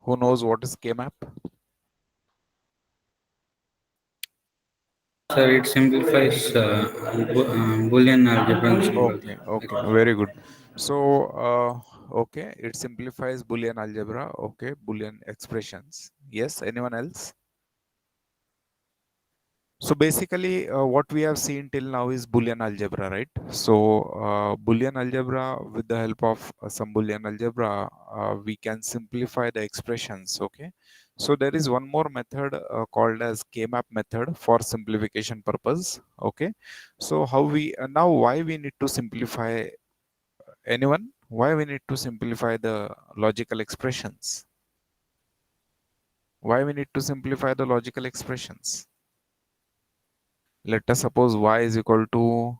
Who knows what is K-map? Sir, it simplifies Boolean algebra and symbols. Okay, okay, very good. So, okay, it simplifies Boolean algebra. Okay, Boolean expressions. Yes, anyone else? So basically, what we have seen till now is Boolean algebra, right? So Boolean algebra, with the help of some Boolean algebra, we can simplify the expressions. Okay. So there is one more method called as K-map method for simplification purpose. Okay. So how we now why we need to simplify, anyone? Why we need to simplify the logical expressions? Why we need to simplify the logical expressions? Let us suppose y is equal to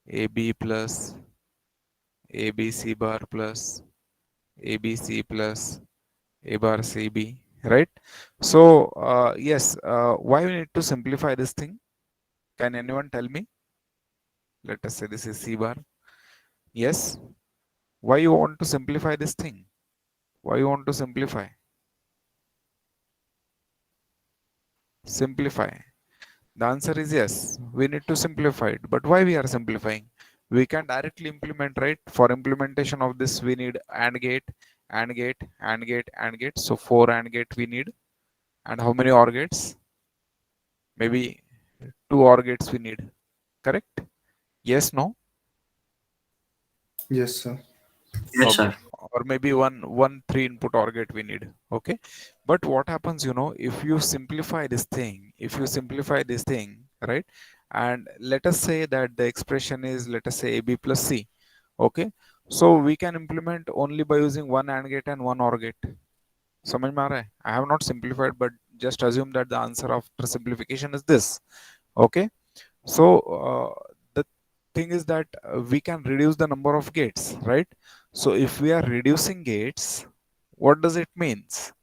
AB plus ABC bar plus ABC plus A bar CB, right? So, yes, why we need to simplify this thing? Can anyone tell me? Let us say this is C bar. Yes. Why you want to simplify this thing? Why you want to simplify? Simplify. The answer is yes. We need to simplify it. But why we are simplifying? We can directly implement, right? For implementation of this, we need AND gate, AND gate, AND gate, AND gate. So 4 AND gate we need. And how many OR gates? Maybe 2 OR gates we need. Correct? Yes, no? Yes, sir. Yes, Okay. sir. Or maybe one 3 input OR gate we need. Okay. But what happens, if you simplify this thing, right? And let us say that the expression is, let us say AB plus C. Okay. So we can implement only by using one AND gate and one OR gate. समझ में आ रहा है? I have not simplified, but just assume that the answer after simplification is this. Okay. So the thing is that we can reduce the number of gates, right? So if we are reducing gates, what does it means?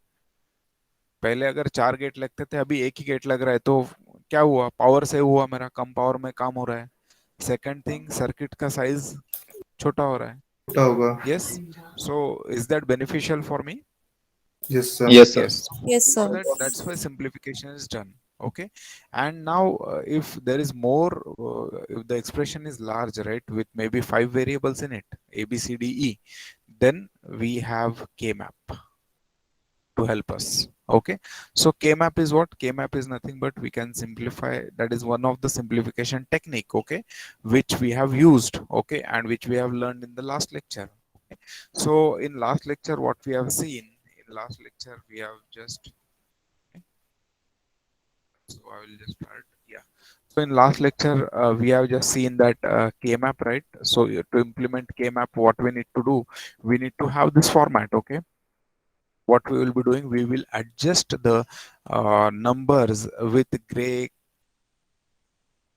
पहले अगर 4 gate लगते थे, अभी एक ही gate लग रहा है, तो क्या हुआ? पावर सेव हुआ मेरा, कम पावर में काम हो रहा है. सेकंड थिंग, सर्किट का साइज छोटा हो रहा है. छोटा होगा. Yes. So is that beneficial for me? Yes, sir. Yes, sir. Yes. Yes, So sir. that's why simplification is done. Okay. And now if there is more, if the expression is large, right, with maybe 5 variables in it, A, B, C, D, E, then we have K-map to help us. Okay. So K-map is what? K-map is nothing but we can simplify. That is one of the simplification technique. Okay. Which we have used. Okay. And which we have learned in the last lecture. Okay. So in last lecture, what we have seen, in last lecture, we have just, okay, so I will just start. Yeah. So in last lecture, we have just seen that K-map, right? So to implement K-map, what we need to do, we need to have this format. Okay. What we will be doing, we will adjust the numbers with gray,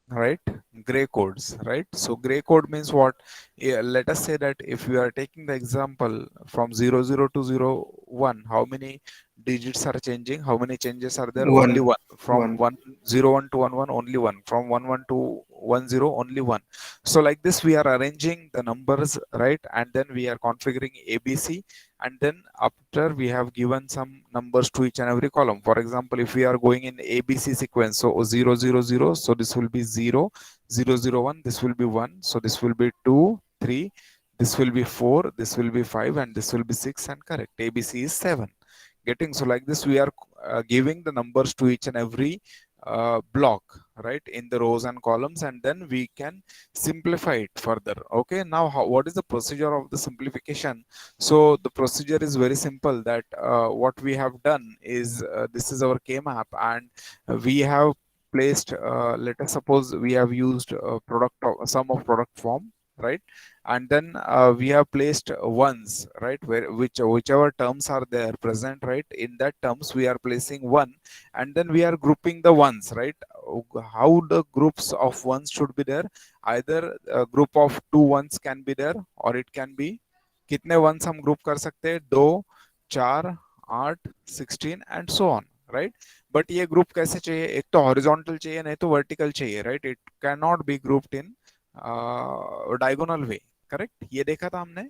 right? Gray codes, right? So gray code means what? Yeah, let us say that if we are taking the example from 00 to 01, how many digits are changing? How many changes are there? Only One. one. From One. 101 to 11, only one. From 11 to 10, only one. So like this, we are arranging the numbers, right? And then we are configuring ABC. And then after we have given some numbers to each and every column. For example, if we are going in ABC sequence, so 000, so this will be 0, 001, this will be 1, so this will be 2, 3, this will be 4, this will be 5, and this will be 6, and correct. ABC is 7. Getting, so like this we are giving the numbers to each and every block, right, in the rows and columns, and then we can simplify it further. Okay, now what is the procedure of the simplification? So the procedure is very simple, that what we have done is, this is our K-map, and we have placed, let us suppose we have used product of, sum of product form, right? And then we have placed ones, right, where whichever terms are there present, right, in that terms we are placing one, and then we are grouping the ones, right? How the groups of ones should be there? Either a group of two ones can be there, or it can be, कितने ones हम group कर सकते हैं? 2, 4, 8, 16 and so on, right? But ये group कैसे चाहिए? एक तो horizontal चाहिए, नहीं तो vertical चाहिए, right? It cannot be grouped in diagonal way. Correct, ये देखा था हमने.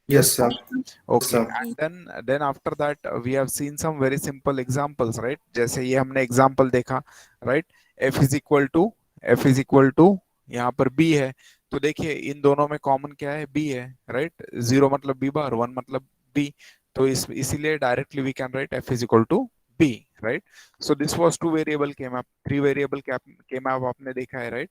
Yes, Yes, Kaushik? sir. Okay, Yes, and sir. then after that we have seen some very simple examples, right? जैसे ये हमने example देखा, right? f is equal to f is equal to यहाँ पर b है, तो देखिए इन दोनों में कॉमन क्या है, b है, right? जीरो मतलब b बार, वन मतलब b, तो इसीलिए directly we can write f is equal to b, right? So this was two variable k map, three variable k map आपने देखा है, right?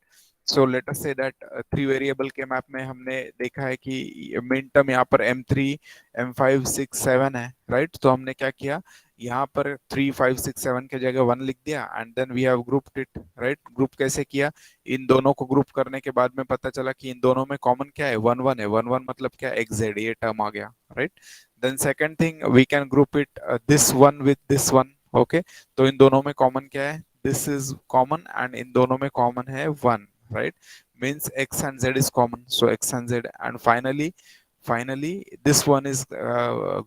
So let us say that three variable के map में हमने देखा है कि मिन टर्म यहाँ पर m3 m5 6 7 है, राइट? तो हमने क्या किया, यहाँ पर 3 5 6 7 के जगह 1 लिख दिया and then we have grouped it, right? Group कैसे किया, इन दोनों को ग्रुप करने के बाद में पता चला कि इन दोनों में कॉमन क्या है, 1 1 है, 1 1 मतलब क्या, xz, ये टर्म आ गया, right? Then second thing we can group it this one with this one, okay? तो इन दोनों में कॉमन क्या है, दिस इज कॉमन एंड इन दोनों में कॉमन है 1, right? Means x and z is common, so x and z, and finally this one is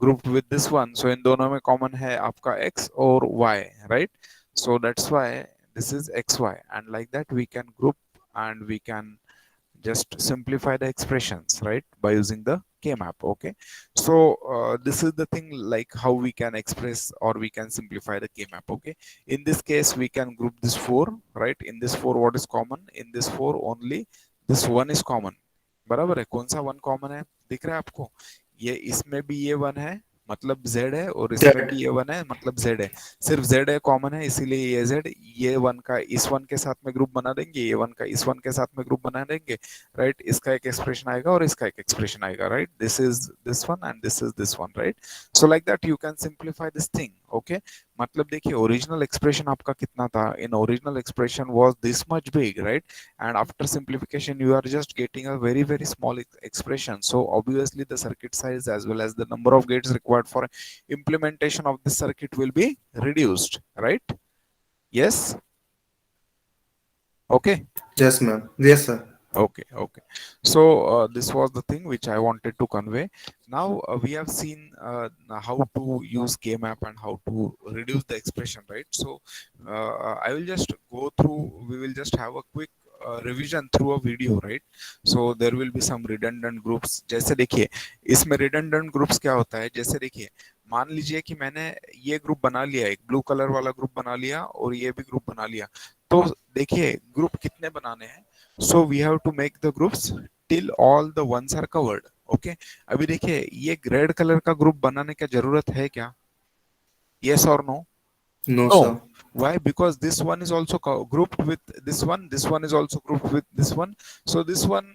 grouped with this one, so in दोनों में common है आपका x और y, right? So that's why this is xy, and like that we can group and we can just simplify the expressions, right, by using the k map. Okay, so this is the thing, like how we can express or we can simplify the k map. Okay, in this case we can group this four, right? In this four what is common, in this four only this one is common, बराबर है? कौन सा one common है, दिख रहा है आपको? ये इसमें भी ये वन है मतलब z है, और इसमें भी Z. ये वन है मतलब z है, सिर्फ z है कॉमन है, इसीलिए ये z, ये वन का इस वन के साथ में ग्रुप बना देंगे, ये वन का इस वन के साथ में ग्रुप बना देंगे, राइट? इसका एक एक्सप्रेशन आएगा और इसका एक एक्सप्रेशन आएगा, right? This is this one and this is this one, right? So like that you can simplify this thing. Okay, मतलब देखिए ओरिजिनल एक्सप्रेशन आपका कितना था, in original expression was this much big, right? And after simplification you are just getting a very very small expression, so obviously the circuit size as well as the number of gates required for implementation of this circuit will be reduced, right? Yes. Okay. Yes, ma'am. Yes, sir. Okay, okay. So this was the thing which I wanted to convey. Now we have seen how to use K-map and how to reduce the expression, right? So I will just go through, we will just have a quick revision through a video, right? So there will be some redundant groups, जैसे देखिए इसमें redundant groups क्या होता है, जैसे देखिए मान लीजिए कि मैंने ये ग्रुप बना लिया, एक ब्लू कलर वाला ग्रुप बना लिया और ये भी ग्रुप बना लिया, तो देखिए ग्रुप कितने बनाने हैं, so we have to make the groups till all the ones are covered. Okay, अभी देखिए ये रेड कलर का ग्रुप बनाने की जरूरत है क्या, yes or no? No, No. sir. Why? Because this one is also grouped with this one is also grouped with this one, so this one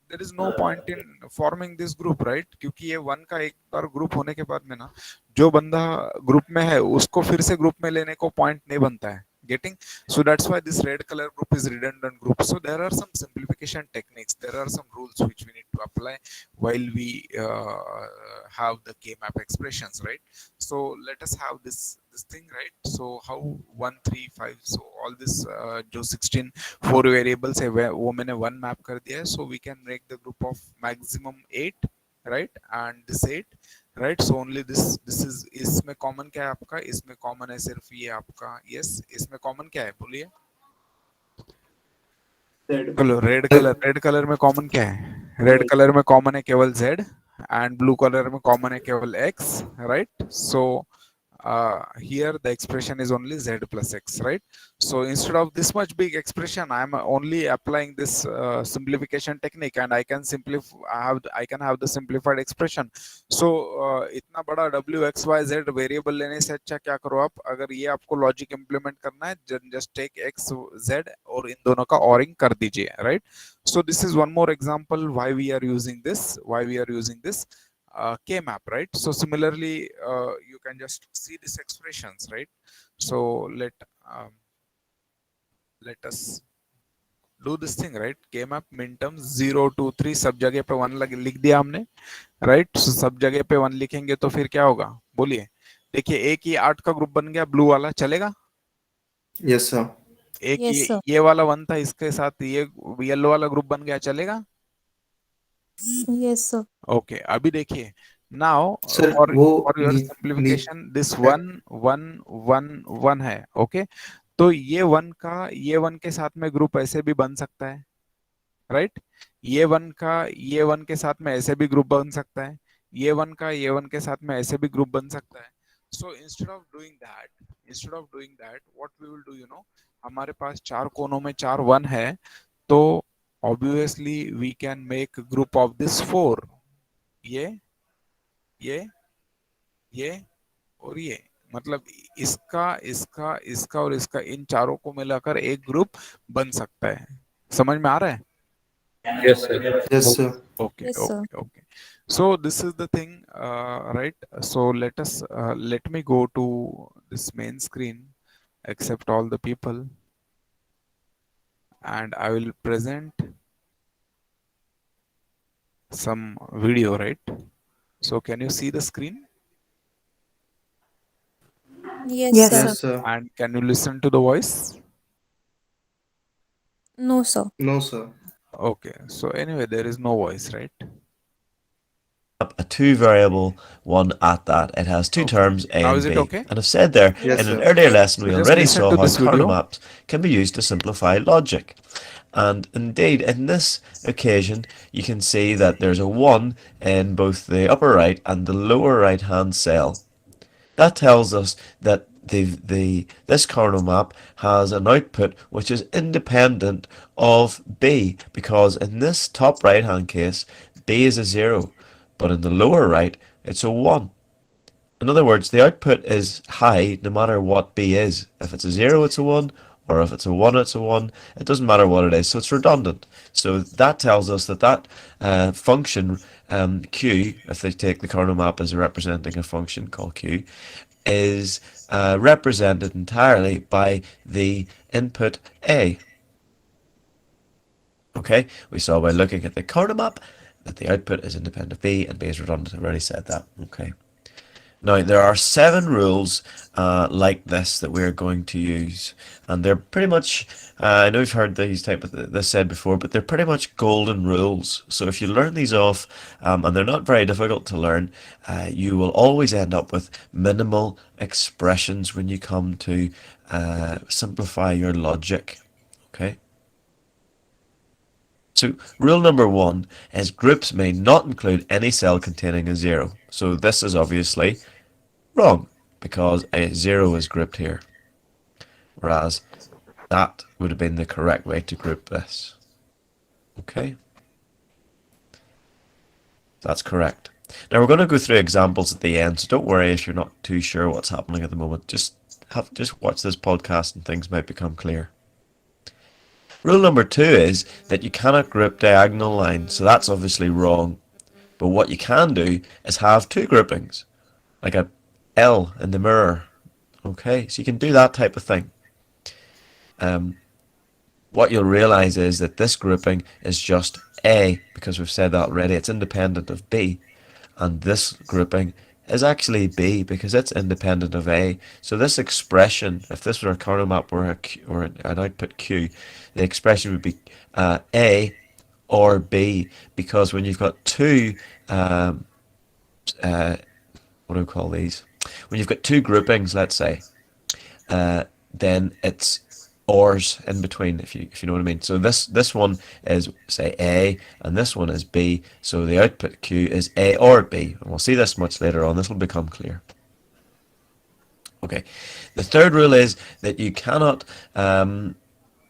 there is no point in forming this group, right? क्योंकि ये one का एक बार group होने के बाद में ना जो बंदा ग्रुप में है उसको फिर से ग्रुप में लेने को पॉइंट नहीं बनता है, getting? So that's why this red color group is redundant group. So there are some simplification techniques, there are some rules which we need to apply while we have the k-map expressions, right? So let us have this thing, right? So how 1 3 5, so all this जो 16 4 variables है वो मैंने one map कर दिया है, so we can make the group of maximum 8, right? And this 8, right? So only this is, इसमें common क्या है आपका, इसमें common है सिर्फ ये आपका, yes, इसमें common क्या है बोलिए? Z. चलो रेड कलर में कॉमन क्या है, रेड कलर में कॉमन है केवल z, एंड ब्लू कलर में कॉमन है केवल x, right? So here the expression is only z plus x, right? So instead of this much big expression I am only applying this simplification technique and I can simplify, I can have the simplified expression. So इतना बड़ा w x y z variable लेने से अच्छा क्या करो आप, अगर ये आपको लॉजिक इंप्लीमेंट करना है जस्ट टेक x z और इन दोनों का ओरिंग कर दीजिए, right? So this is one more example why we are using this k map, right? So similarly you can just see these expressions, right? So um, let us do this thing, right? K map min terms 0 2 3 सब जगह पे 1 लिख दिया हमने, right? So सब जगह पे 1 लिखेंगे तो फिर क्या होगा बोलिए? देखिए एक ही 8 का ग्रुप बन गया ब्लू वाला, चलेगा? Yes, sir. एक Yes, sir. ये वाला 1 था, इसके साथ ये येलो वाला ग्रुप बन गया, चलेगा? Yes, sir. ओके अभी देखिए नाउ सर वो for your simplification this one one one one है, ओके? तो ये वन के साथ में ग्रुप ऐसे भी बन सकता है, राइट? ये वन के साथ में ऐसे भी ग्रुप बन सकता है, ये वन का ये वन के साथ में ऐसे भी ग्रुप बन सकता है. So instead of doing that, what we will do, हमारे पास चार कोनों में चार वन है, तो obviously we can make group of this four. ये ये ये और ये, मतलब इसका इसका इसका और इसका, इन चारों को मिलाकर एक ग्रुप बन सकता है. समझ में आ रहा है? Yes, sir. Yes, sir. Okay, Yes, sir. okay, okay. So this is the thing, right? So let me go to this main screen, accept all the people, and I will present some video, right? So can you see the screen? Yes, Yes, sir. Yes, sir. And can you listen to the voice? No, sir. No, sir. Okay, so anyway, there is no voice, right? A two variable one at that. It has two Okay. terms, A Now and is it B. okay? And I've said there, Yes, in an sir. earlier lesson, we So just already listen saw to how this kernel video. maps can be used to simplify logic. And indeed, in this occasion, you can see that there's a 1 in both the upper right and the lower right hand cell. That tells us that this kernel map has an output which is independent of B, because in this top right hand case, B is a 0, but in the lower right, it's a 1. In other words, the output is high no matter what B is. If it's a 0, it's a 1, or if it's a 1, it's a 1. It doesn't matter what it is, so it's redundant. So that tells us that function Q, if they take the kernel map as representing a function called Q, is represented entirely by the input A. Okay, we saw by looking at the kernel map that the output is independent of B and B is redundant. I've already said that. Okay. Now, there are 7 rules like this that we're going to use, and they're pretty much, I know you've heard these type of this said before, but they're pretty much golden rules. So if you learn these off, and they're not very difficult to learn, you will always end up with minimal expressions when you come to simplify your logic. Okay. So rule number 1 is groups may not include any cell containing a 0. So this is obviously wrong, because a 0 is grouped here, whereas that would have been the correct way to group this. Okay, that's correct. Now we're going to go through examples at the end, so don't worry if you're not too sure what's happening at the moment. Just watch this podcast and things might become clear. Rule number 2 is that you cannot group diagonal lines, so that's obviously wrong. But what you can do is have two groupings, like a L in the mirror. Okay, so you can do that type of thing. What you'll realize is that this grouping is just A, because we've said that already, it's independent of B. And this grouping is actually B, because it's independent of A. So this expression, if this were a kernel map or an output Q, the expression would be A or B, because when you've got two, what do we call these? When you've got two groupings, let's say, then it's ors in between, if you know what I mean. So this one is, say, A, and this one is B. So the output Q is A or B, and we'll see this much later on. This will become clear. Okay, the third rule is that you cannot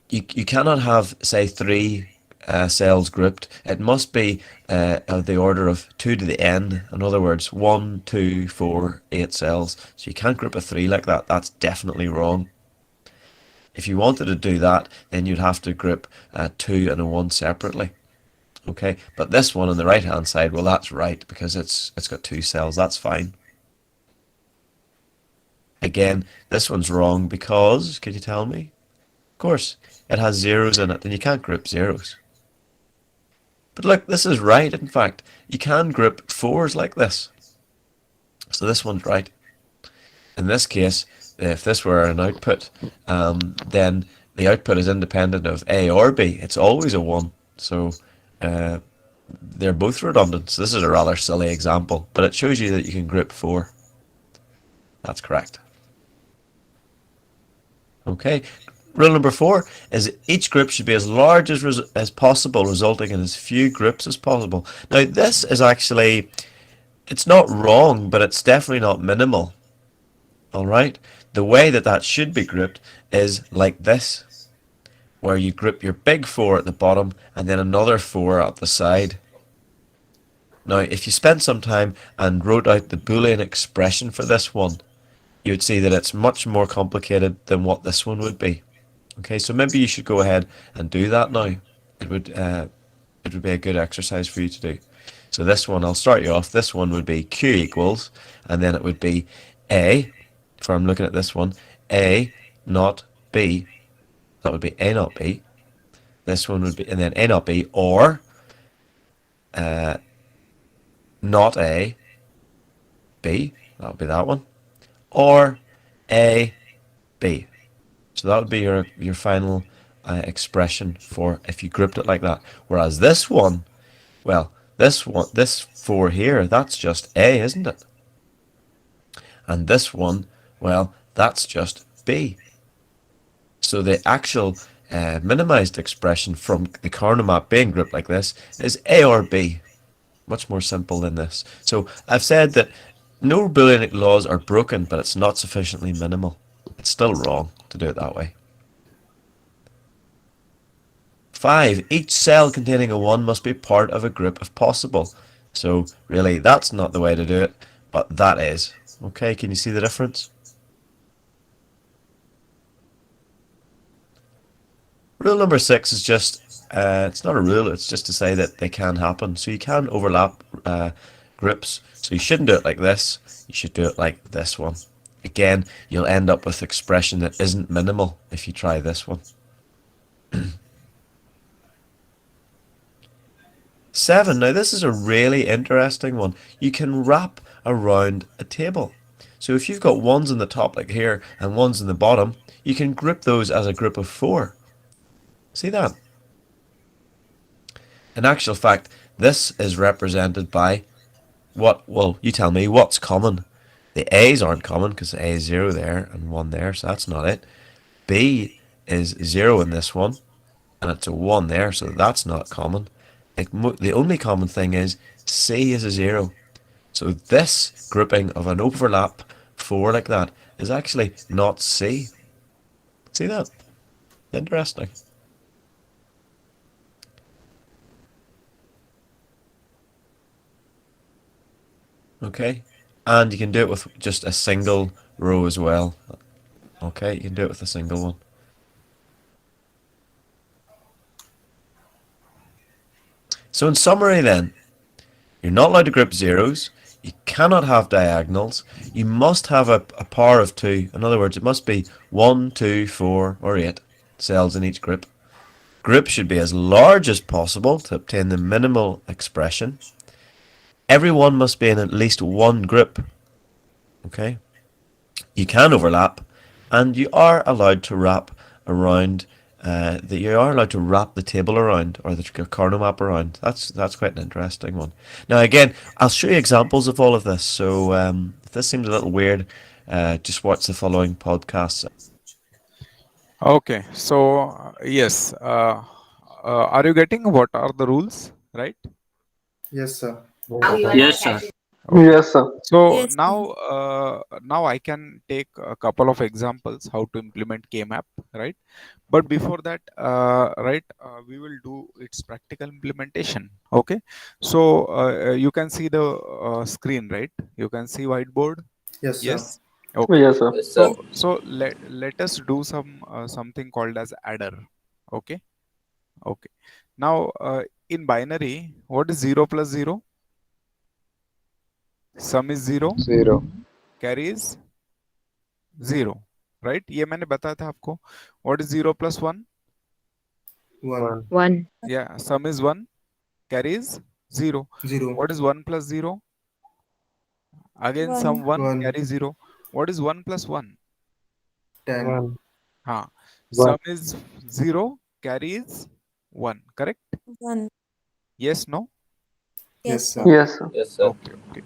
you cannot have, say, 3 cells grouped. It must be of the order of 2 to the n. In other words, 1, 2, 4, 8 cells. So you can't group a 3 like that. That's definitely wrong. If you wanted to do that, then you'd have to group a 2 and a 1 separately. Okay, but this one on the right hand side, well, that's right, because it's got 2 cells. That's fine. Again, this one's wrong because, could you tell me? Of course, it has zeros in it, and you can't group zeros. But look, this is right, in fact. You can group 4s like this. So this one's right. In this case, if this were an output, then the output is independent of A or B. It's always a 1. So they're both redundant. So this is a rather silly example, but it shows you that you can group 4. That's correct. Okay. Rule number 4 is each group should be as large as possible, resulting in as few groups as possible. Now, this is actually It's not wrong, but it's definitely not minimal. Alright? The way that that should be grouped is like this, where you group your big 4 at the bottom and then another 4 at the side. Now, if you spent some time and wrote out the Boolean expression for this one, you would see that it's much more complicated than what this one would be. Okay, so maybe you should go ahead and do that now. It would be a good exercise for you to do. So this one, I'll start you off. This one would be Q equals, and then it would be A, if I'm looking at this one, A not B. That would be A not B. This one would be, and then A not B, or not A, B. That would be that one. Or A, B. So that would be your final expression for if you grouped it like that. Whereas this one, well, this 4 here, that's just A, isn't it? And this one, well, that's just B. So the actual minimized expression from the kernel map being grouped like this is A or B. Much more simple than this. So I've said that no Boolean laws are broken, but it's not sufficiently minimal. It's still wrong to do it that way. 5. Each cell containing a 1 must be part of a group if possible. So really, that's not the way to do it, but that is. Okay, can you see the difference? Rule number 6 is just, it's not a rule, it's just to say that they can happen. So you can overlap groups. So you shouldn't do it like this, you should do it like this one. Again, you'll end up with expression that isn't minimal if you try this one. 7. Now this is a really interesting one. You can wrap around a table. So if you've got ones in the top like here and ones in the bottom, you can group those as a group of 4. See that? In actual fact, this is represented by what? Well, you tell me what's common. The A's aren't common because A is 0 there and 1 there, so that's not it. B is 0 in this one, and it's a 1 there, so that's not common. The only common thing is C is a 0. So this grouping of an overlap 4 like that is actually not C. See that? Interesting. Okay, and you can do it with just a single row as well. Okay, you can do it with a single one. So in summary then, you're not allowed to group zeros, you cannot have diagonals, you must have a power of 2. In other words, it must be 1, 2, 4, or 8 cells in each group. Group should be as large as possible to obtain the minimal expression. Everyone must be in at least one group. Okay? You can overlap, and you are allowed to wrap around you are allowed to wrap the table around, or the kernel map around. That's quite an interesting one. Now again, I'll show you examples of all of this. So if this seems a little weird, just watch the following podcasts. Okay, so yes, are you getting what are the rules, right? Yes, sir. Yes, sir. Okay. Yes, sir. So Yes, sir. now I can take a couple of examples how to implement K-map, right? But before that, we will do its practical implementation. Okay, so you can see the screen, right? You can see whiteboard. Yes, sir. Yes. Okay. Yes, sir. So let us do something called as adder. Okay. Okay. Now in binary, what is 0 plus 0? Sum is 0, 0. carry is 0, right? ये मैंने बताया था आपको. What is 0 plus 1? 1. 1. Yeah, sum is 1, carry is 0. 0. What is 1 plus 0? Again, sum 1, 1. carry 0. What is 1 plus 1? 10. हाँ. Sum is 0, carry is 1, correct? 1. Yes, no? Yes, sir. Yes, sir. Okay, okay.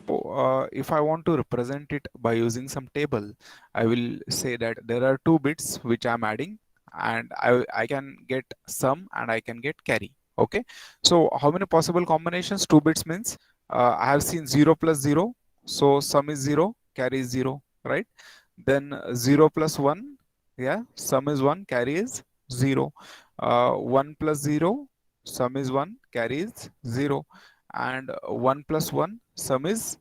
So, if I want to represent it by using some table, I will say that there are 2 bits which I'm adding, and I can get sum and I can get carry. Okay. So how many possible combinations 2 bits means? I have seen 0 plus 0, so sum is 0, carry is 0, right? Then 0 plus 1, yeah, sum is 1, carry is 0. 1 plus 0, sum is 1, carry is 0. And 1 plus 1, sum is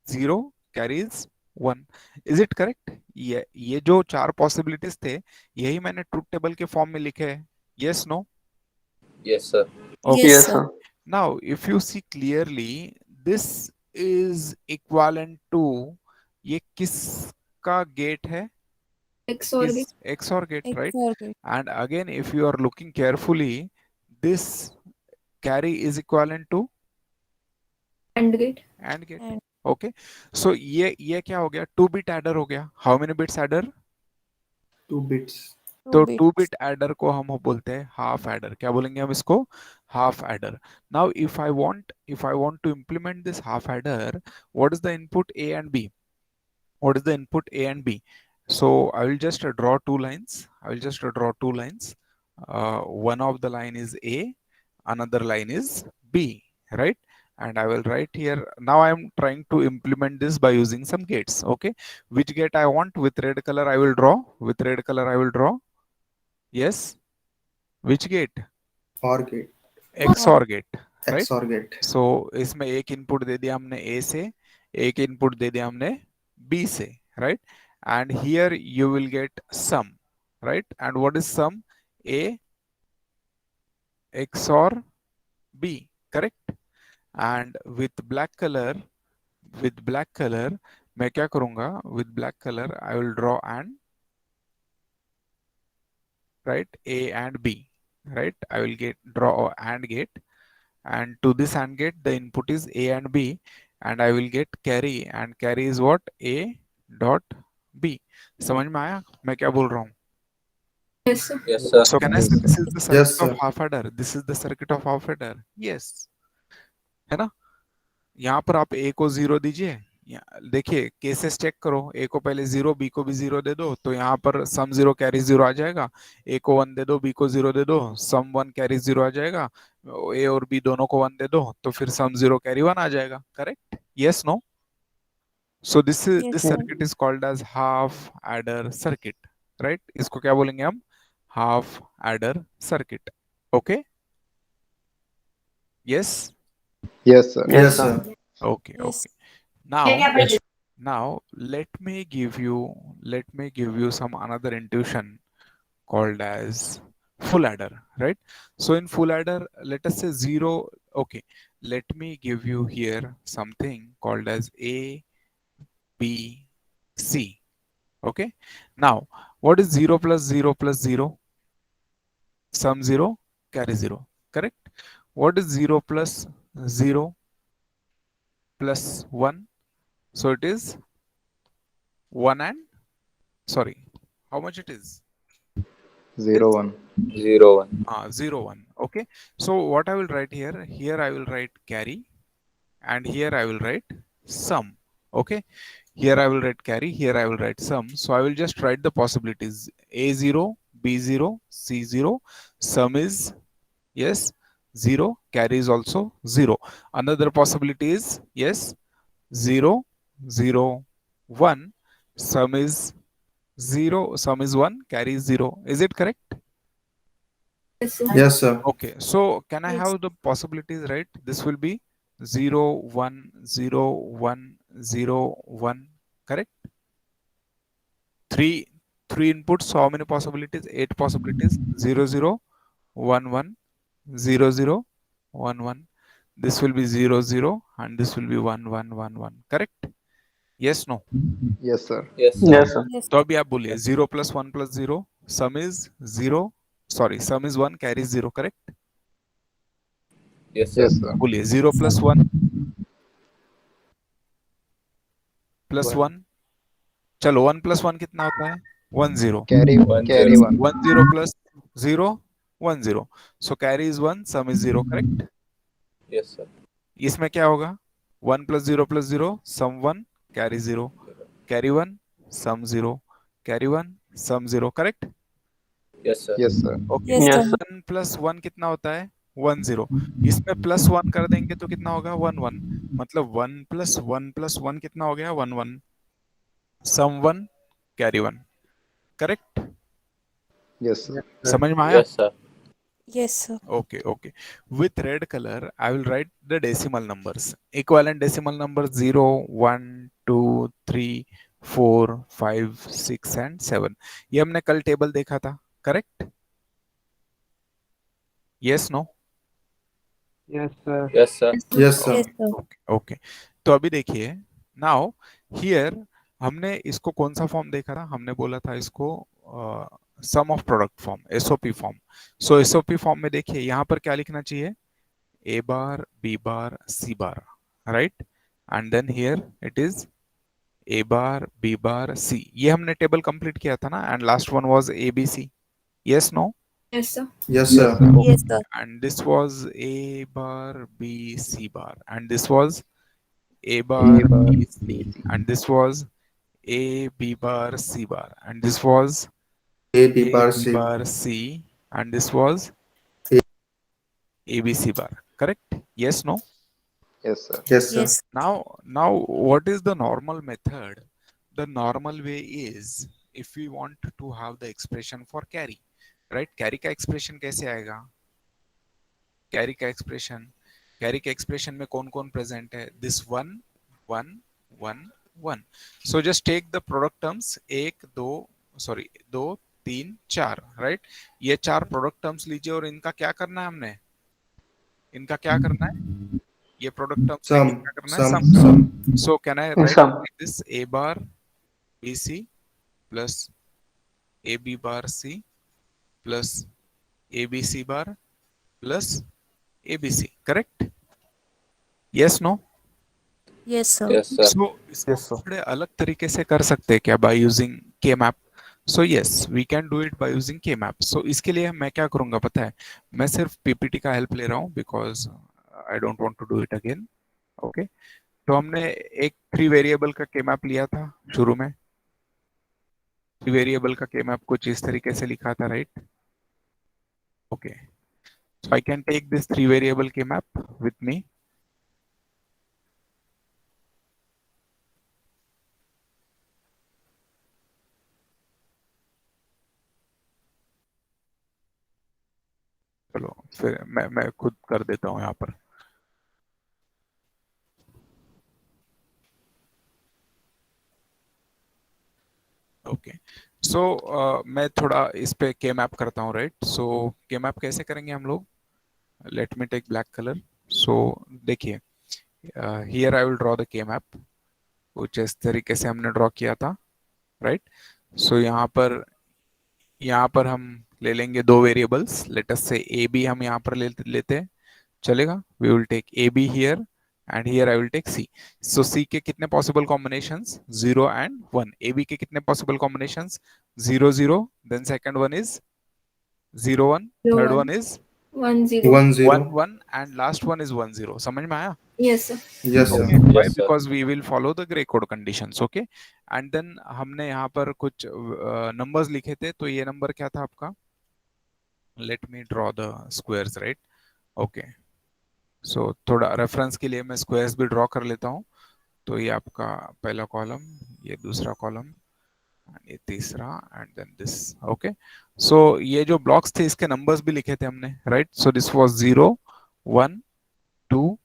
0, carry is 1. Is it correct? ये जो चार possibilities थे, यही मैंने truth table के form में लिखे हैं. Yes, no? Yes, sir. Okay. Yes, sir. Now, if you see clearly, this is equivalent to, ये किसका gate है? XOR gate. XOR gate, right? XOR gate. And again, if you are looking carefully, this carry is equivalent to AND gate. AND gate. And Okay. So ये क्या हो गया? 2-bit adder हो गया. How many bits adder? 2 bits. तो 2 bits. 2-bit adder को हम बोलते हैं half adder. क्या बोलेंगे हम इसको? Half adder. Now, if I want to implement this half adder, what is the input A and B? What is the input A and B? So I will just draw two lines. One of the line is A, another line is B, right? And I will write here. Now I am trying to implement this by using some gates. Okay, which gate I want? With red color I will draw. Yes, which gate? OR gate. XOR gate, right? XOR gate. So इसमें एक input दे दिया हमने A से, एक input दे दिया हमने B से, right? And here you will get sum, right? And what is sum? A XOR B, correct? And with black color मैं क्या करूंगा? With black color I will draw and, right, A and B, right? I will draw AND gate, and to this AND gate the input is A and B, and I will get carry, and carry is what? A dot B. समझ में आया मैं क्या बोल रहा हूँ? Yes, sir. Yes, sir. So can I say this is the circuit Yes, of sir. half adder? This is the circuit of half adder. Yes, है ना? यहाँ पर आप A को 0 दीजिए. देखिए केसेस चेक करो. A को पहले 0, B को भी 0 दे दो, तो यहाँ पर सम 0 कैरी 0 आ जाएगा. A को 1 दे दो, B को 0 दे दो, सम 1 कैरी 0 आ जाएगा. A और B दोनों को 1 दे दो, तो फिर सम 0 कैरी 1 आ जाएगा. Correct? Yes, no? So this Yes, sir. circuit is called as half adder circuit, right? इसको क्या बोलेंगे हम? Half adder circuit. Okay? Yes? Yes, sir. Yes, sir. Okay, Yes. okay. Now, Yes. now let me give you some another intuition called as full adder, right? So in full adder, let us say 0. Okay, let me give you here something called as A, B, C. Okay. Now, what is 0 plus 0 plus 0? Sum 0, carry 0. Correct? What is 0 plus 0 plus 1? So it is 1 and, sorry, how much it is? 0, 1. 0, 1. 0, 1. Okay. So what I will write here I will write carry, and here I will write sum. Okay. Here I will write carry, here I will write sum. So I will just write the possibilities. A0, B0, C0. Sum is, yes, 0. Carry is also 0. Another possibility is, yes, 0, 0, 1. Sum is 0. Sum is 1. Carry is 0. Is it correct? Yes, sir. Yes, sir. Okay. So can I Yes. have the possibilities, right? This will be 0, 1, 0, 1, 0, 1. Correct? Three inputs. How many possibilities? 8 possibilities. 0, 0, 1, 1, 0, 0, 1, 1. This will be 0, 0, and this will be 1, 1, 1, 1. Correct? Yes, no? Yes, sir. Yes, sir. Yes, sir. Yes. तो अभी आप बोलिए 0 plus 1 plus 0. Sum is 0. Sorry, sum is 1, carry is 0. Correct? Yes, sir. Yes, sir. बोलिए 0 plus 1 plus 1. चलो 1 plus 1 कितना होता है? 1, 0. Carry, One, carry zero. 1. 1, 0 plus 0, 1, 0. So carry is 1, sum is 0. Correct? Yes, sir. इसमें क्या होगा? 1 plus 0 plus 0, sum 1, carry 0. Carry 1, sum 0. Carry 1, sum 0. Correct? Yes, sir. Yes, sir. Okay. Yes, sir. 1 plus 1 कितना होता है? 1, 0. इसमें plus 1 कर देंगे तो कितना होगा? 1, 1. मतलब 1 + 1 + 1 कितना हो गया? 1 1, सम 1 कैरी 1, करेक्ट? Yes, sir. समझ में आया? Yes, sir. Yes, sir. Okay, okay. With red color, I will write the decimal numbers. Equivalent decimal numbers 0, 1, 2, 3, 4, 5, 6 and 7. ये हमने कल टेबल देखा था, correct? Yes, no? Yes, sir. Yes, sir. Yes, sir. Yes, sir. Okay okay. तो अभी देखिए, now here हमने इसको कौन सा फॉर्म देखा था? हमने बोला था इसको sum of product form, SOP form. So SOP form में देखिए यहाँ पर क्या लिखना चाहिए? A bar, B bar, C bar, right? And then here it is A bar, B bar, C. ये हमने टेबल कंप्लीट किया था ना, and last one was A B C. Yes, no? Yes, sir. Yes, sir. Yes, sir. And this was A bar, B, C bar, and this was A bar, B, C, and this was A, B bar, C bar, and this was A, B A, bar, B C. bar, C, and this was A. A, B, C bar. Correct? Yes, no? Yes, sir. Yes, sir. Yes. Now, what is the normal method? The normal way is if we want to have the expression for carry, right? Carry का expression कैसे आएगा? Carry का expression में कौन कौन present है? This 1 1 1 1। So just take the product terms, 1 2 sorry 2 3 4, right? ये 4 product terms लीजिए और इनका क्या करना है? हमने इनका क्या करना है? ये प्रोडक्ट टर्म्स लेके Sum, क्या करना है? sum, sum. sum. So can I write this A bar B C plus A B bar C plus A B C bar plus ABC, correct? Yes, no? Yes, sir. Yes, sir. So इसको थोड़े अलग तरीके से कर सकते हैं क्या? By using K-map. So yes, we can do it by using K-map. So इसके लिए मैं क्या करूंगा पता है? मैं सिर्फ PPT का हेल्प ले रहा हूँ because I don't want to do it again. Okay? तो हमने एक 3 वेरिएबल का K-map लिया था शुरू में। 3 वेरिएबल का K-map कुछ इस तरीके से लिखा था, right? Okay. So I can take this 3 variable K-map with me. चलो फिर मैं खुद कर देता हूँ यहाँ पर। ओके, सो मैं थोड़ा इस पे के मैप करता हूँ, राइट? सो के मैप कैसे करेंगे हम लोग? Let me take black colour. So देखिए, here I will draw the K map कुछ इस तरीके से हमने ड्रॉ किया था, राइट? सो यहाँ पर हम ले लेंगे 2 वेरिएबल्स। लेट अस से ए बी हम यहाँ पर लेते हैं, चलेगा? We will take A B here and here I will take C. So C के कितने possible combinations? 0 and 1। A B के कितने possible combinations? 0 0, then second one is 0 1, third one is 1 0. 1 0. 1 1 and last one is 1 0। समझ में आया? Yes, sir. Yes, sir. Okay, why? Yes, sir. Because we will follow the gray code conditions, okay? And then हमने यहाँ पर कुछ numbers लिखे थे, तो ये नंबर क्या था आपका? Let me draw the squares, right? Okay. So थोड़ा रेफरेंस के लिए मैं स्क्वायर्स भी ड्रॉ कर लेता हूँ। तो ये आपका पहला कॉलम, ये दूसरा कॉलम, ये तीसरा, एंड देन दिस। ओके, सो ये जो ब्लॉक्स थे इसके नंबर्स भी लिखे थे हमने, right? So this was 0 1 2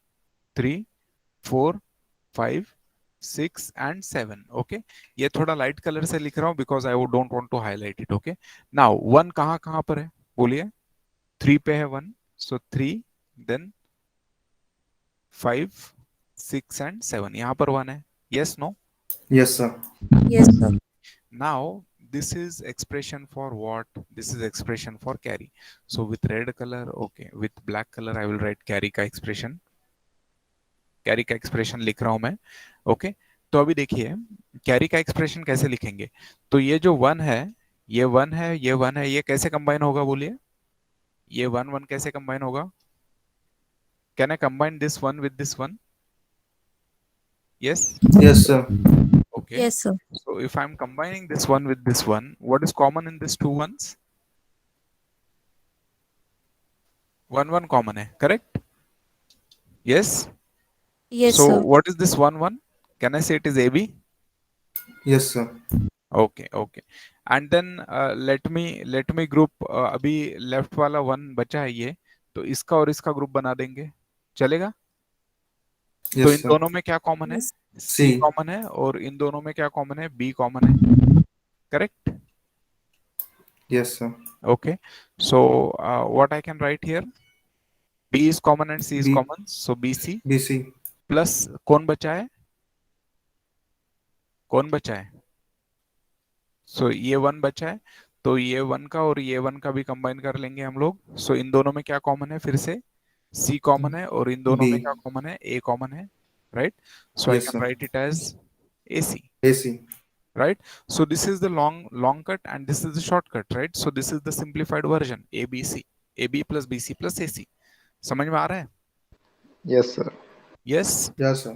3 4 5 6 and 7। Okay, ये थोड़ा लाइट कलर से लिख रहा हूँ because I don't want to highlight it. Okay, now 1 कहाँ कहाँ पर है बोलिए? 3 पे है 1, सो 3, देन 5 6 एंड 7, यहाँ पर 1 है। Yes no? Yes, sir. Yes, sir. Now this is expression for what? This is expression for carry. So with red color, okay, with black color I will write carry का expression, carry का expression लिख रहा हूं मैं। okay, तो अभी देखिए carry का expression कैसे लिखेंगे? तो ये जो 1 है, ये 1 है, ये 1 है, ये कैसे कंबाइन होगा बोलिए? ये 1 1 कैसे कंबाइन होगा? Can I combine this one with this one? Yes? Yes, sir. Okay. Yes, sir. So if I'm combining this one with this one, what is common in these two ones? 1 1 common है, correct? Yes? Yes, So sir. what is this 1 1? Can I say it is AB? Yes, sir. Okay, okay. And then let me group, अभी left वाला 1 बचा है ये, तो इसका और इसका ग्रुप बना देंगे, चलेगा? तो Yes, इन sir. दोनों में क्या कॉमन है? Yes. C C. कॉमन है, और इन दोनों में क्या कॉमन है? B कॉमन है, correct? Yes, sir. Okay. So what I can write here? B is common and C is B. common. So BC BC. plus कौन बचा है? कौन बचा है? So ये 1 बचा है, तो ये 1 का और ये 1 का भी कंबाइन कर लेंगे हम लोग. So इन दोनों में क्या कॉमन है? फिर से C कॉमन है, और इन दोनों में क्या B. कॉमन है? A कॉमन है, right? So I Yes, can sir. write it as AC, AC. right? So this is the long cut and this is the shortcut, right? So this is the simplified version, ABC, AB plus BC plus AC. समझ में आ रहा है? Yes, sir. Yes. Yes, sir.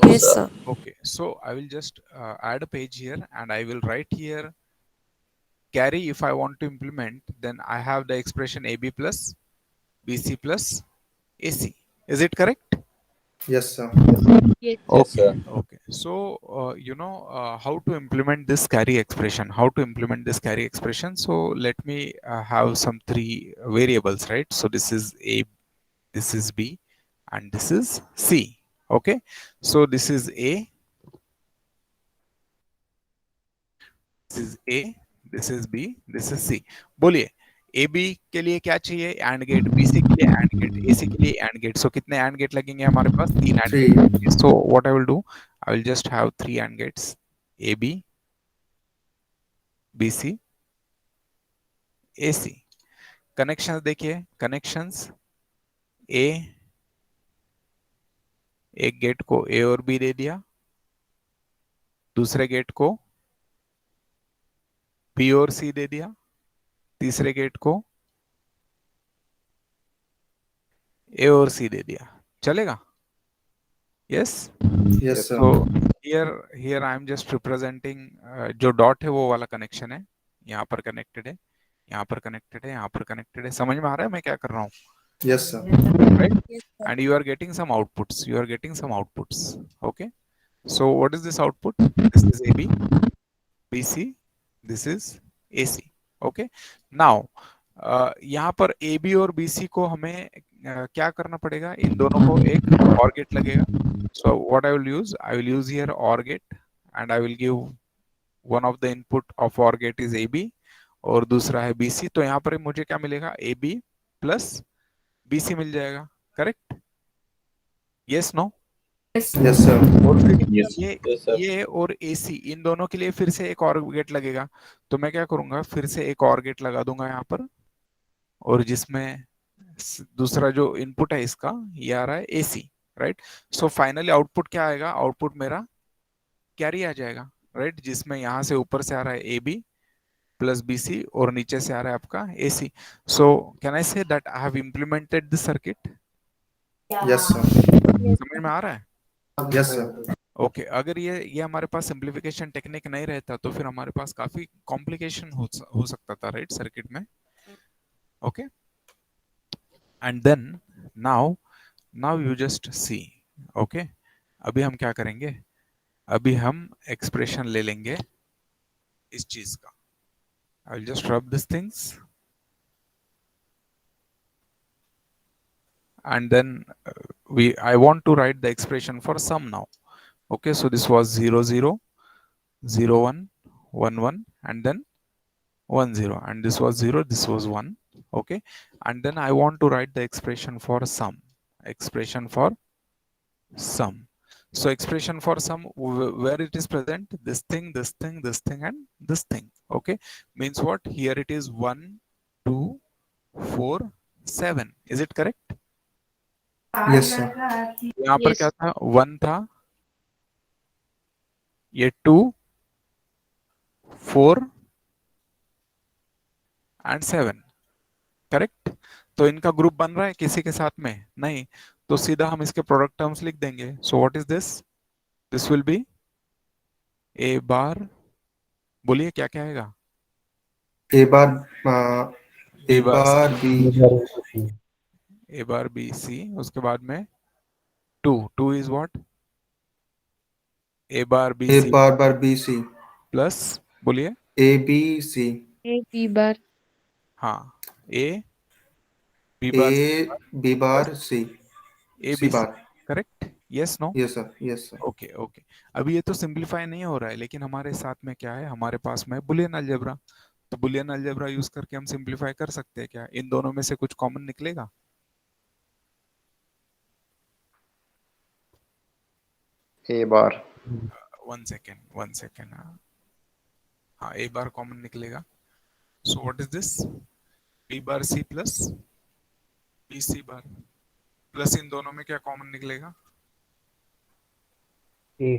Yes, sir. Okay, so I will just add a page here and I will write here carry. If I want to implement, then I have the expression AB plus BC plus AC. Is it correct? Yes, sir. Yes. Okay, okay. So, how to implement this carry expression, how to implement this carry expression. So let me have some 3 variables, right? So this is A, this is B, and this is C. Okay. So this is A, this is A, this is B, this is C. बोलिए ए B के लिए क्या चाहिए? And gate. B C के लिए and gate. ए सी के लिए and gate. सो कितने एंड गेट लगेंगे हमारे पास? 3 and 3. Gate. So what I will do, I will just have 3 and gates, A B, B C, A C. Connections देखिए, कनेक्शंस ए, एक गेट को ए और बी दे दिया, दूसरे गेट को बी और सी दे दिया, तीसरे गेट को ए और सी दे दिया. चलेगा? यस. Yes, sir. तो here I am just representing, जो डॉट है वो वाला कनेक्शन है, यहाँ पर कनेक्टेड है, यहाँ पर कनेक्टेड है, यहाँ पर कनेक्टेड है. समझ में आ रहा है मैं क्या कर रहा हूँ? Yes, sir. Right? Yes, sir. And you are getting some outputs. You are getting some outputs. Okay. So what is this output? This is AB, BC. This is AC. Okay. Now यहाँ पर AB और BC को हमें क्या करना पड़ेगा? इन दोनों को एक OR गेट लगेगा. So what I will use? I will use here OR gate and I will give one of the input of OR gate is AB और दूसरा है BC. तो यहाँ पर मुझे क्या मिलेगा? AB plus BC मिल जाएगा, correct? Yes, no? Yes. Yes, sir. और फिर Yes. ये Yes, sir. ये और AC इन दोनों के लिए फिर से एक और गेट लगेगा. तो मैं क्या करूंगा? फिर से एक और गेट लगा दूंगा यहाँ पर, और जिसमें दूसरा जो इनपुट है इसका ये आ रहा है AC, right? So finally output क्या आएगा? आउटपुट मेरा कैरी आ जाएगा, राइट? जिसमें यहाँ से ऊपर से आ रहा है AB प्लस BC और नीचे से आ रहा है आपका AC. So can I say that I have implemented this circuit? Yes, sir. समझ में आ रहा है? Yes, sir. ओके. अगर ये हमारे पास सिंप्लीफिकेशन टेक्निक नहीं रहता तो फिर हमारे पास काफी कॉम्प्लिकेशन हो सकता था, राइट, सर्किट में. Okay. And then now you just see. Okay. अभी हम क्या करेंगे? अभी हम एक्सप्रेशन ले लेंगे इस चीज का. आई will just rub this things and then I want to write the expression for sum now. Okay, so this was 0 0 0 1 1 1 and then 1 0, and this was 0, this was 1. Okay, and then I want to write the expression for sum. Expression for sum. So expression for sum, where it is present, this thing, this thing, this thing, and this thing. Okay, means what? Here it is 1 2 4 7. Is it correct? Yes, sir. यहाँ पर Yes. क्या था? 1 था, ये 2 4 and 7, correct? तो इनका group बन रहा है किसी के साथ में? नहीं. तो सीधा हम इसके प्रोडक्ट टर्म्स लिख देंगे. So what is this? This will be A bar. बोलिए क्या क्या आएगा? A bar, A A bar bar B. A bar B C. उसके बाद में 2 is what? A bar B A C bar B C. plus, बोलिए. A B C. A B bar. हाँ, A B bar A B plus bar C. A C B C. bar. Correct? Yes no? Yes sir. Yes sir. Okay okay. अभी ये तो simplify नहीं हो रहा है, लेकिन हमारे साथ में क्या है, हमारे पास में बुलियन अलजेब्रा. तो बुलियन अलजेब्रा यूज करके हम सिंप्लीफाई कर सकते हैं क्या? इन दोनों में से कुछ कॉमन निकलेगा? A bar. One second, one second. हाँ, ए बार कॉमन निकलेगा. So what is this? B bar C plus B C bar plus इन दोनों में क्या कॉमन निकलेगा? A.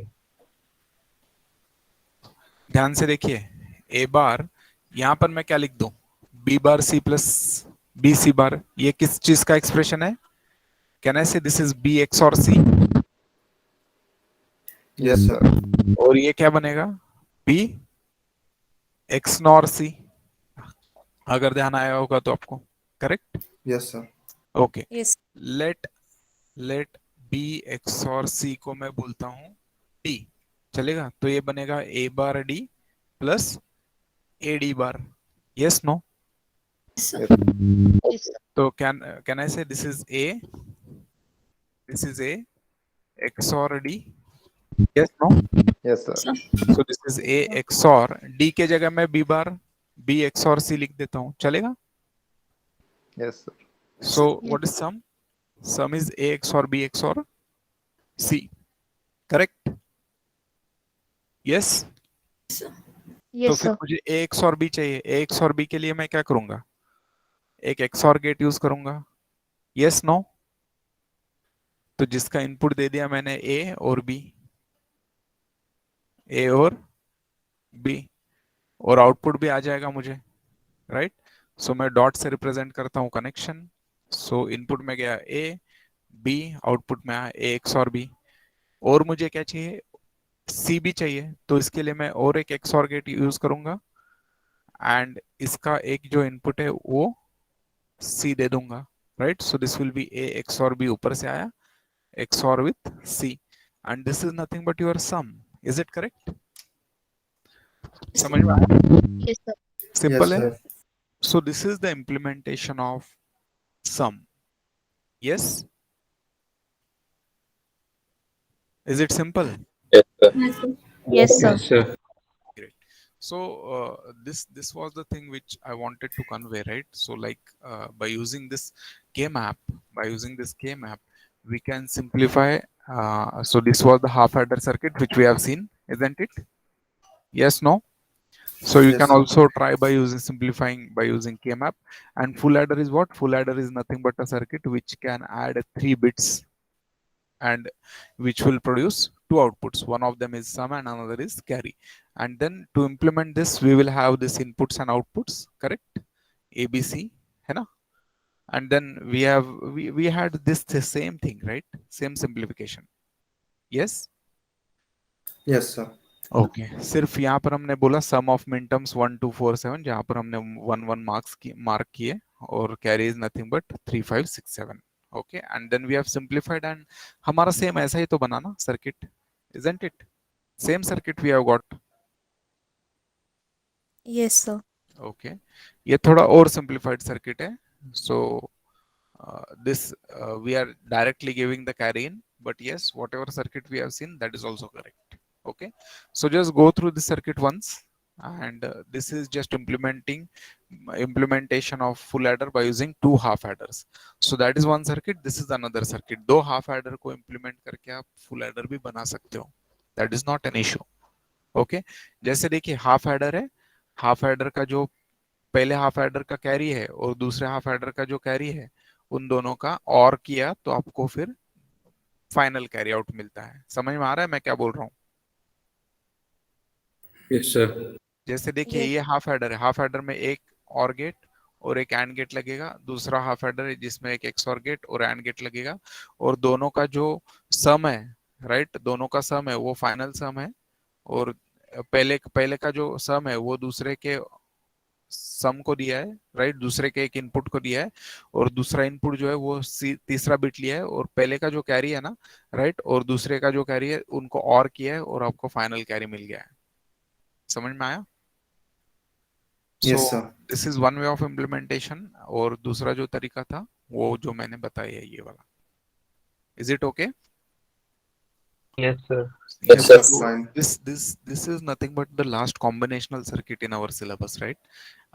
ध्यान से देखिए, ए बार यहां पर मैं क्या लिख दूं? B bar C plus B C bar. ये किस चीज का एक्सप्रेशन है? Can I say this is B XOR C? Yes sir. और ये क्या बनेगा? बी एक्स नॉर सी, अगर ध्यान आया होगा तो आपको. Correct? Yes sir. Okay. Yes. Let let B XOR C को मैं बोलता हूं डी. चलेगा? तो ये बनेगा A bar D plus A D bar. Yes no? Yes sir. Yes. तो can I say this is A XOR D. Yes no? Yes sir. So this is A XOR D के जगह मैं B XOR सी लिख देता हूं. चलेगा? Yes sir. So what is sum? Sum is A XOR B XOR C. Correct? Yes. तो Yes फिर sir. मुझे ए एक्स और बी चाहिए. ए एक्स और बी के लिए मैं क्या करूंगा? एक एक्स और गेट यूज करूंगा. Yes no? तो जिसका इनपुट दे दिया मैंने ए और बी, ए और बी, और आउटपुट भी आ जाएगा मुझे. राइट? सो मैं डॉट से रिप्रेजेंट करता हूं कनेक्शन. सो इनपुट में गया ए बी, आउटपुट में आया ए एक्स और बी. और मुझे क्या चाहिए? सी भी चाहिए. तो इसके लिए मैं और एक एक्स और गेट यूज करूंगा एंड इसका एक जो इनपुट है वो सी दे दूंगा. Right? So this will be A XOR B, ऊपर से आया XOR with C, and this is nothing but your sum. Is it correct? समझ में आया? Yes sir. Yes सिंपल है. sir. So this is the implementation of sum. Yes? Is it simple? Yes sir. Yes sir. Yes, sir. Great. So this was the thing which I wanted to convey, right? So like by using this K map, we can simplify. So this was the half adder circuit which we have seen, isn't it? Yes, no? So you Yes, can sir. also try by using simplifying by using K map. And full adder is what? Full adder is nothing but a circuit which can add 3 bits and which will produce 2 outputs. One of them is sum and another is carry. And then to implement this, we will have this inputs and outputs, correct? ABC, है ना? And then we had the same thing, right? Same simplification. Yes? Yes sir. Okay. सिर्फ यहाँ पर हमने बोला सम of minterms 1 2 4 7, जहां पर हमने 1 1 मार्क किए, और carry is nothing but 3 5 6 7. Okay. And then we have simplified, and हमारा सेम ऐसा ही तो बना ना circuit, isn't it? Same circuit we have got. Yes, sir. Okay. ये थोड़ा और सिंप्लीफाइड सर्किट है. सो this we are directly giving the carry in, but yes, whatever circuit we have seen, that is also correct. Okay, so just go through the circuit once, and this is just implementation of full adder by using 2 half adders. So that is one circuit, this is another circuit. दो half adder को implement करके आप full adder भी बना सकते हो, that is not an issue. Okay, जैसे देखिए half adder है, half adder का जो पहले हाफ एडर का कैरी है और दूसरे हाफ एडर का जो कैरी है, उन दोनों का और किया तो आपको फिर फाइनल कैरी आउट मिलता है. समझ में आ रहा है मैं क्या बोल रहा हूँ? Yes, sir. जैसे देखिए Yes. ये हाफ एडर है, हाफ एडर में एक और गेट और एक एंड गेट लगेगा. दूसरा हाफ एडर है जिसमें एक एक्स और गेट और एंड गेट लगेगा, और दोनों का जो सम है, राइट, दोनों का सम है वो फाइनल सम है, और पहले का जो सम है वो दूसरे के सम को दिया है, राइट, दूसरे के एक इनपुट को दिया है, और दूसरा इनपुट जो है वो तीसरा बिट लिया है, और पहले का जो कैरी है ना, राइट, और दूसरे का जो कैरी है उनको और किया है, और आपको फाइनल कैरी मिल गया है। समझ में आया? सो Yes, sir. This is one way of implementation, और दूसरा जो तरीका था वो जो मैंने बताया है, ये वाला। Is it okay? Yes, sir. Yes, That's so fine. this is nothing but the last combinational circuit in our syllabus, right?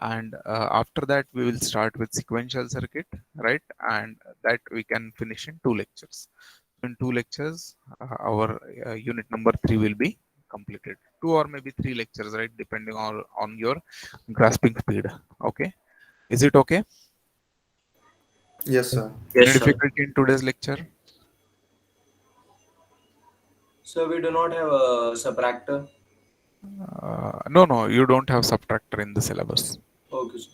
And after that we will start with sequential circuit, right? And that we can finish in 2 lectures. In 2 lectures, our unit number 3 will be completed. 2 or maybe 3 lectures, right? Depending on your grasping speed. Okay, is it okay? Yes, sir. Any difficulty in today's lecture? So we do not have a subtractor. No, you don't have subtractor in the syllabus. Okay, sir.